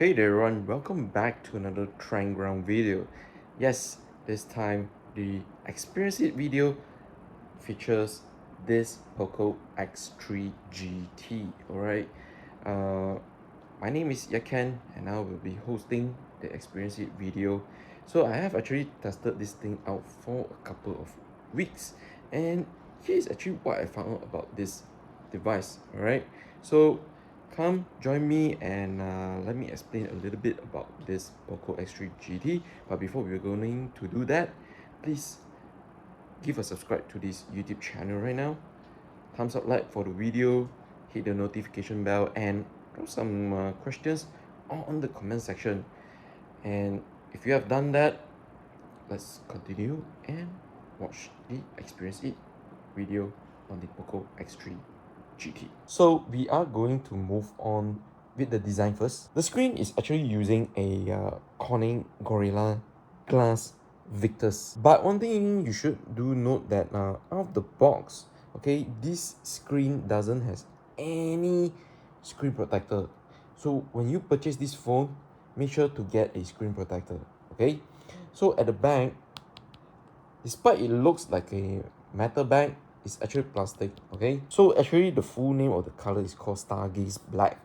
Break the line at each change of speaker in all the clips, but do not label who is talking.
Hey there everyone, welcome back to another Trying Ground video. Yes, this time the Experience It video features this POCO X3 GT. Alright, uh, my name is Yaken and I will be hosting the Experience It video. So I have actually tested this thing out for a couple of weeks, and here's actually what I found out about this device. Alright, so come join me and let me explain a little bit about this POCO X3 GT. But before we're going to do that, please give a subscribe to this YouTube channel right now. Thumbs up like for the video, hit the notification bell, and drop some questions on the comment section. And if you have done that, let's continue and watch the Experience It video on the POCO X3 GT. So we are going to move on with the design first. The screen is actually using a Corning Gorilla Glass Victus. But one thing you should do note that out of the box, okay, this screen doesn't has any screen protector. So when you purchase this phone, make sure to get a screen protector. Okay, so at the back, despite it looks like a metal bag, it's actually plastic. Okay, so actually the full name of the color is called Stargaze Black.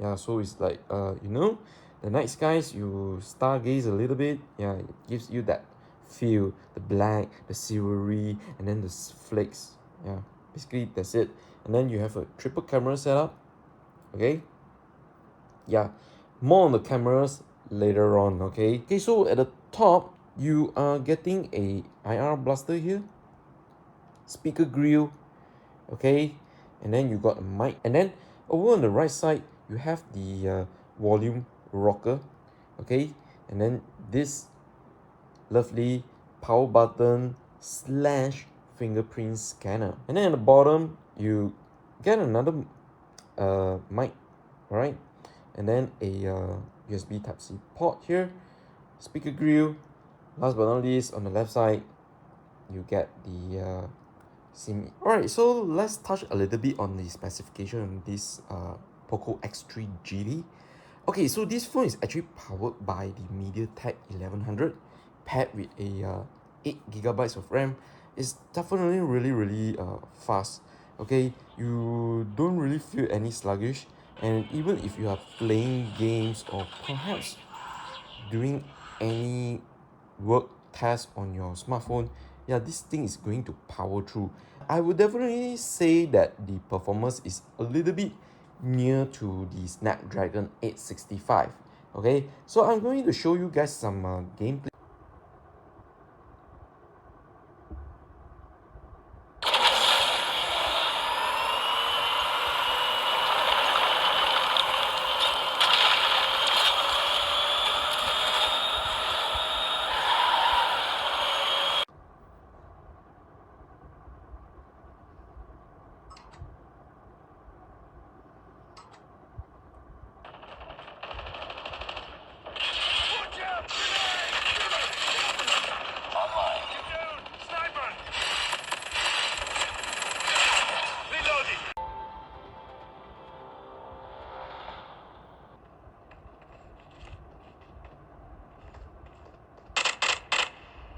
Yeah, so it's like the night skies, you stargaze a little bit. Yeah, it gives you that feel, the black, the silvery, and then the flakes. Yeah, basically that's it. And then you have a triple camera setup. Okay, yeah, more on the cameras later on. Okay, so at the top you are getting a IR blaster here, speaker grill, okay, and then you got a mic, and then over on the right side you have the volume rocker, okay, and then this lovely power button slash fingerprint scanner, and then at the bottom you get another mic, alright, and then a USB Type-C port here, speaker grill. Last but not least, on the left side you get the SIM. Alright, so let's touch a little bit on the specification of this POCO X3 GT. Okay, so this phone is actually powered by the MediaTek 1100 paired with a 8 GB of RAM. It's definitely really fast. Okay, you don't really feel any sluggish, and even if you are playing games or perhaps doing any work task on your smartphone, yeah, this thing is going to power through. I would definitely say that the performance is a little bit near to the Snapdragon 865. Okay, so I'm going to show you guys some gameplay.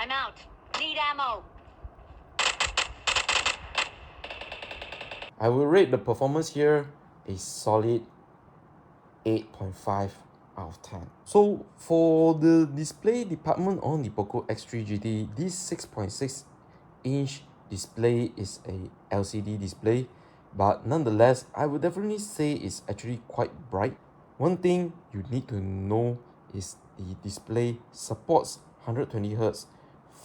I'm out. Need ammo.
I will rate the performance here a solid 8.5 out of 10. So for the display department on the POCO X3 GT, this 6.6-inch display is a LCD display, but nonetheless, I would definitely say it's actually quite bright. One thing you need to know is the display supports 120Hz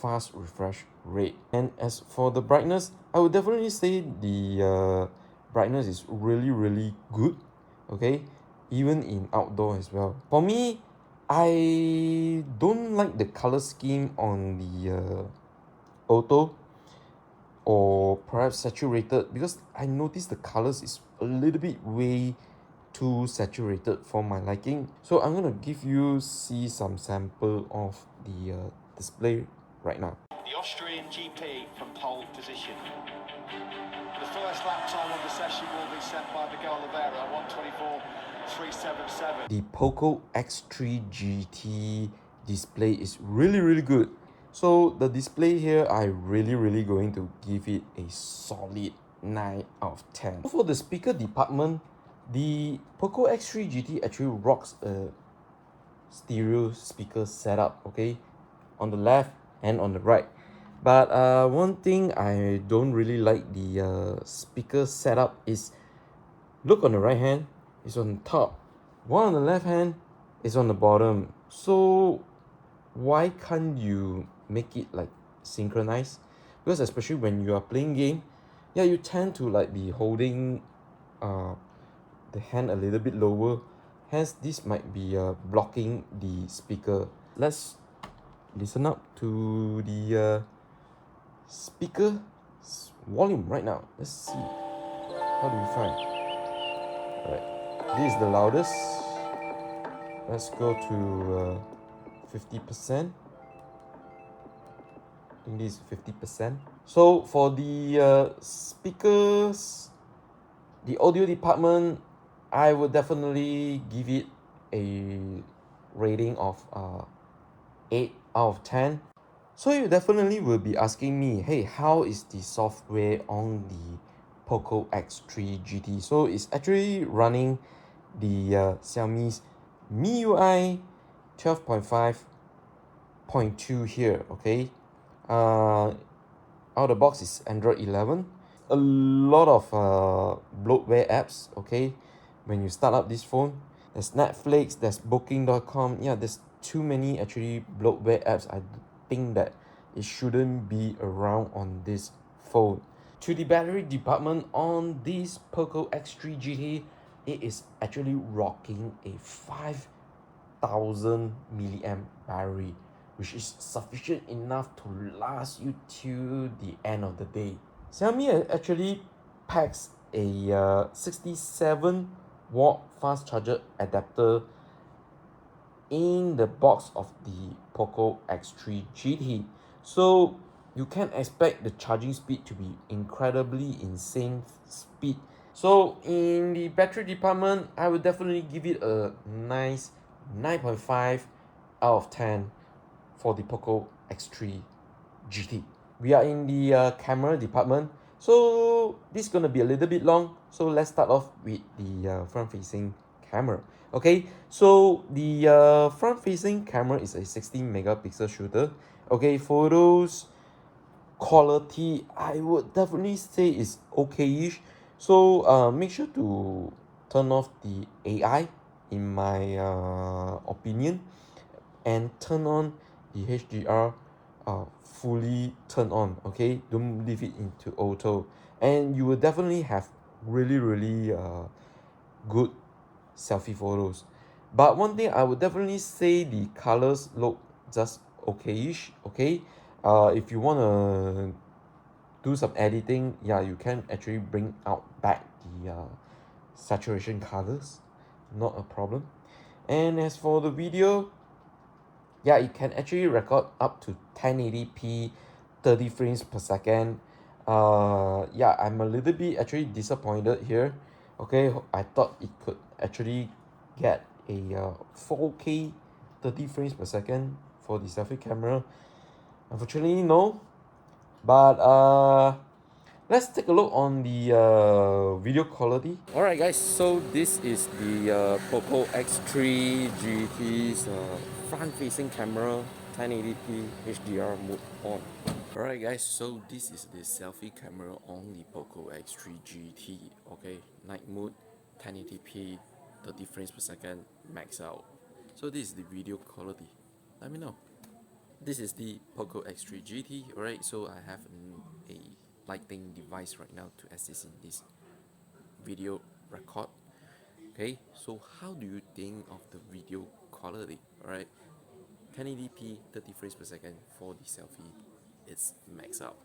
fast refresh rate. And as for the brightness, I would definitely say the brightness is really good. Okay, even in outdoor as well. For me, I don't like the color scheme on the auto or perhaps saturated, because I noticed the colors is a little bit way too saturated for my liking. So I'm gonna give you see some sample of the display right now.
The Austrian GP from pole position. The first lap time of the session will be set by Miguel Oliveira at 1:24. 377.
The POCO X3 GT display is really good. So the display here, I really going to give it a solid 9 out of 10. For the speaker department, the POCO X3 GT actually rocks a stereo speaker setup, okay, on the left and on the right. But one thing I don't really like the speaker setup is, look on the right hand, it's on top, while on the left hand is on the bottom. So why can't you make it like synchronized? Because especially when you are playing game, yeah, you tend to like be holding the hand a little bit lower, hence this might be blocking the speaker. Let's listen up to the speaker volume right now. Let's see, how do we find? All right, this is the loudest. Let's go to 50%. I think this is 50%. So for the speakers, the audio department, I would definitely give it a rating of 8 out of 10. So you definitely will be asking me, hey, how is the software on the POCO X3 GT? So it's actually running the Xiaomi's MIUI 12.5.2 here, okay? Out of the box is Android 11. A lot of bloatware apps, okay? When you start up this phone, there's Netflix, there's Booking.com. Yeah, there's too many actually bloatware apps. I think that it shouldn't be around on this phone. To the battery department on this POCO X3 GT, it is actually rocking a 5,000 milliamp battery, which is sufficient enough to last you till the end of the day. Xiaomi actually packs a 67-watt fast charger adapter in the box of the POCO X3 GT. So you can expect the charging speed to be incredibly insane speed. So in the battery department, I would definitely give it a nice 9.5 out of 10 for the POCO X3 GT. We are in the camera department, so this is gonna be a little bit long, so let's start off with the front facing camera. Okay, so the front facing camera is a 16 megapixel shooter. Okay, photos quality, I would definitely say is okay-ish. So make sure to turn off the AI in my opinion, and turn on the HDR fully turn on. Okay, don't leave it into auto, and you will definitely have really good selfie photos. But one thing I would definitely say, the colors look just okay-ish. Okay, if you want to do some editing, yeah, you can actually bring out back the saturation colors, not a problem. And as for the video, yeah, it can actually record up to 1080p 30 frames per second. Yeah, I'm a little bit actually disappointed here. Okay, I thought it could actually get a 4K 30 frames per second for the selfie camera. Unfortunately, no. But let's take a look on the video quality. Alright guys, so this is the POCO X3 GT's front-facing camera, 1080p HDR mode on. Alright guys, so this is the selfie camera on the POCO X3 GT. Okay, night mode, 1080p, 30 frames per second, max out. So this is the video quality. Let me know. This is the POCO X3 GT. Alright, so I have a lighting device right now to assist in this video record. Okay, so how do you think of the video quality? Alright, 1080p 30 frames per second for the selfie, it's max out.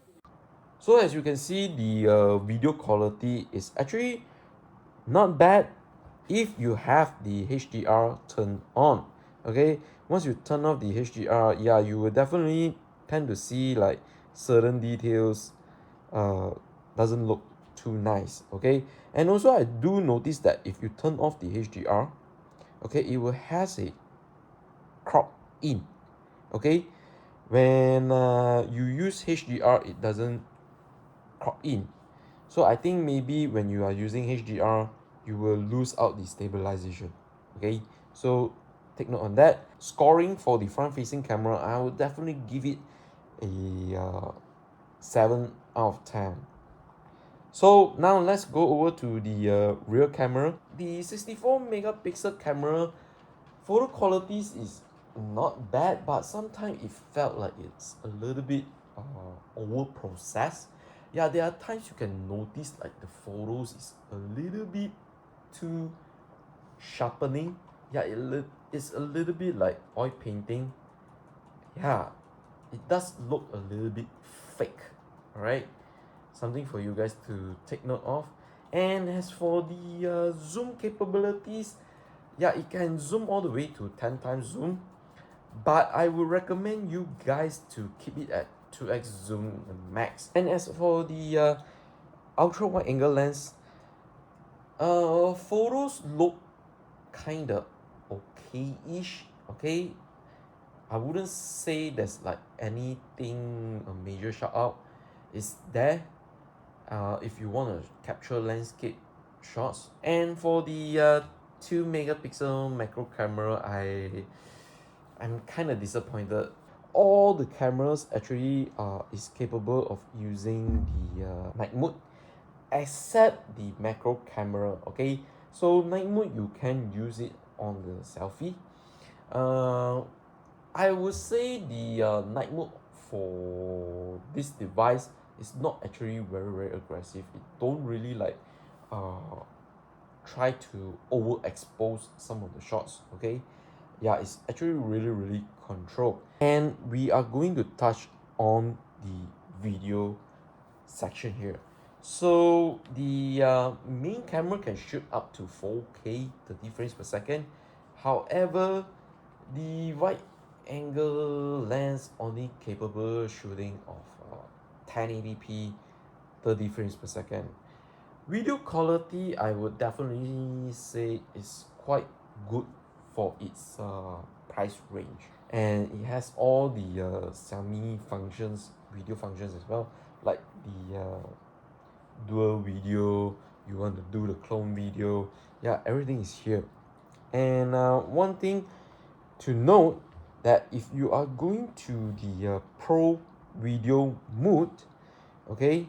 So as you can see, the video quality is actually not bad if you have the HDR turned on. Okay, once you turn off the HDR, yeah, you will definitely tend to see like certain details doesn't look too nice. Okay, and also I do notice that if you turn off the HDR, okay, it will has a crop in, okay. When you use HDR, it doesn't crop in. So I think maybe when you are using HDR, you will lose out the stabilization, okay. So take note on that. Scoring for the front facing camera, I would definitely give it a 7 out of 10. So now let's go over to the rear camera. The 64 megapixel camera photo qualities is not bad, but sometimes it felt like it's a little bit over processed. Yeah, there are times you can notice like the photos is a little bit too sharpening. Yeah, it's a little bit like oil painting. Yeah, it does look a little bit fake. All right, something for you guys to take note of. And as for the zoom capabilities, yeah, it can zoom all the way to 10 times zoom, but I would recommend you guys to keep it at 2x zoom max. And as for the ultra wide angle lens, photos look kind of okay-ish, okay. I wouldn't say there's like anything a major shout out is there if you want to capture landscape shots. And for the 2 megapixel macro camera, I'm kind of disappointed. All the cameras actually is capable of using the night mode, except the macro camera, okay. So night mode you can use it on the selfie. uh, I would say the night mode for this device is not actually very aggressive. It don't really like uh try to overexpose some of the shots, okay. Yeah, it's actually really controlled. And we are going to touch on the video section here. So the main camera can shoot up to 4K 30 frames per second. However, the wide angle lens only capable shooting of 1080p 30 frames per second. Video quality, I would definitely say is quite good for its price range, and it has all the Xiaomi functions, video functions as well, like the dual video. You want to do the clone video, yeah, everything is here. And one thing to note, that if you are going to the pro video mode, okay,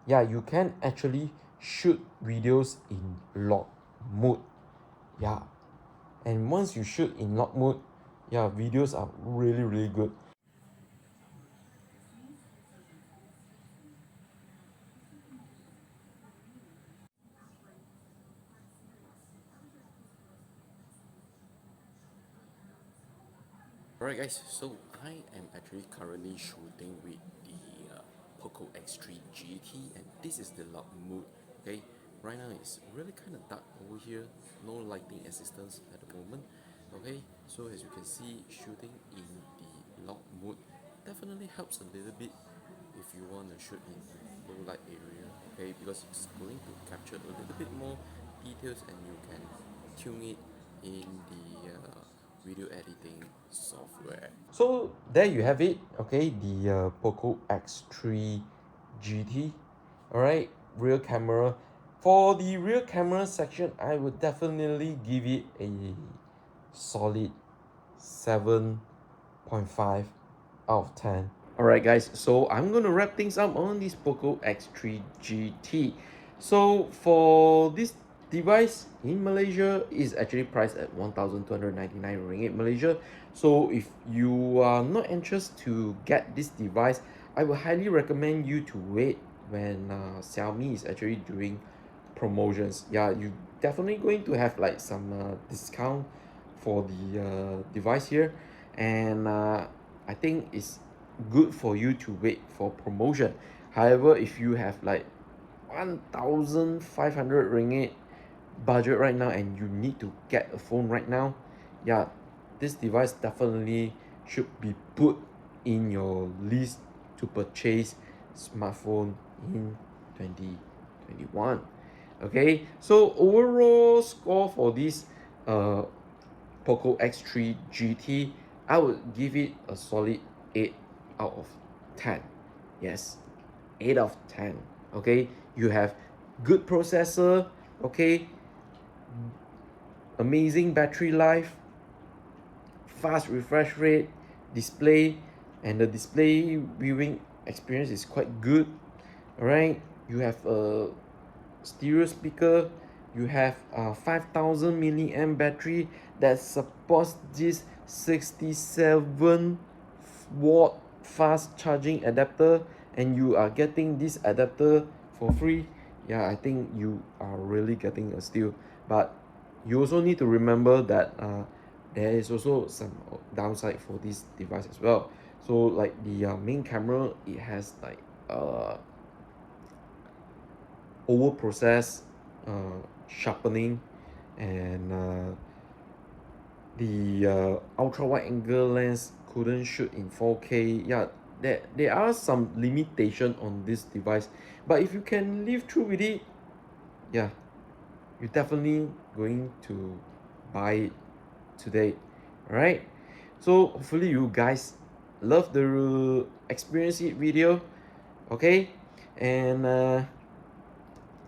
yeah, you can actually shoot videos in lock mode. Yeah, and once you shoot in lock mode, yeah, videos are really good. Alright guys, so I am actually currently shooting with the POCO X3 GT, and this is the lock mode. Okay, right now it's really kind of dark over here, no lighting assistance at the moment. Okay, so as you can see, shooting in the lock mode definitely helps a little bit if you want to shoot in low light area, okay, because it's going to capture a little bit more details and you can tune it in the video editing software. So there you have it, okay, the POCO X3 GT. Alright, rear camera. For the rear camera section, I would definitely give it a solid 7.5 out of 10. Alright guys, so I'm gonna wrap things up on this POCO X3 GT. So for this device in Malaysia is actually priced at 1,299 ringgit Malaysia. So if you are not anxious to get this device, I would highly recommend you to wait when Xiaomi is actually doing promotions. Yeah, you definitely going to have like some discount for the device here, and I think it's good for you to wait for promotion. However, if you have like 1,500 ringgit budget right now and you need to get a phone right now, yeah, this device definitely should be put in your list to purchase smartphone in 2021. Okay, so overall score for this uh, POCO X3 GT, I would give it a solid 8 out of 10. Yes, 8 out of 10. Okay, you have good processor, okay, amazing battery life, fast refresh rate, display, and the display viewing experience is quite good. All right, you have a stereo speaker, you have a 5000 milliamp battery that supports this 67-watt fast charging adapter, and you are getting this adapter for free. Yeah, I think you are really getting a steal. But you also need to remember that there is also some downside for this device as well. So like the main camera, it has like over processed sharpening, and the ultra wide angle lens couldn't shoot in 4K. Yeah, there are some limitation on this device, but if you can live through with it, yeah, you're definitely going to buy it today. All right, so hopefully you guys love the experience it video. Okay, and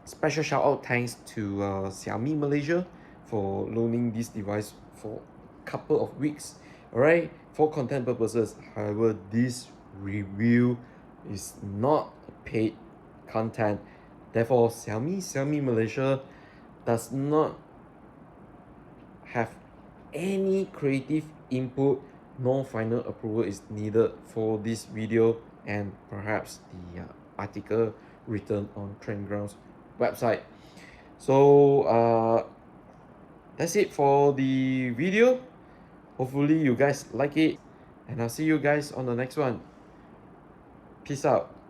special shout out thanks to Xiaomi Malaysia for loaning this device for a couple of weeks. Alright, for content purposes. However, this review is not paid content. Therefore, Xiaomi Malaysia does not have any creative input, no final approval is needed for this video and perhaps the article written on Trendground's website. So that's it for the video. Hopefully you guys like it, and I'll see you guys on the next one. Peace out.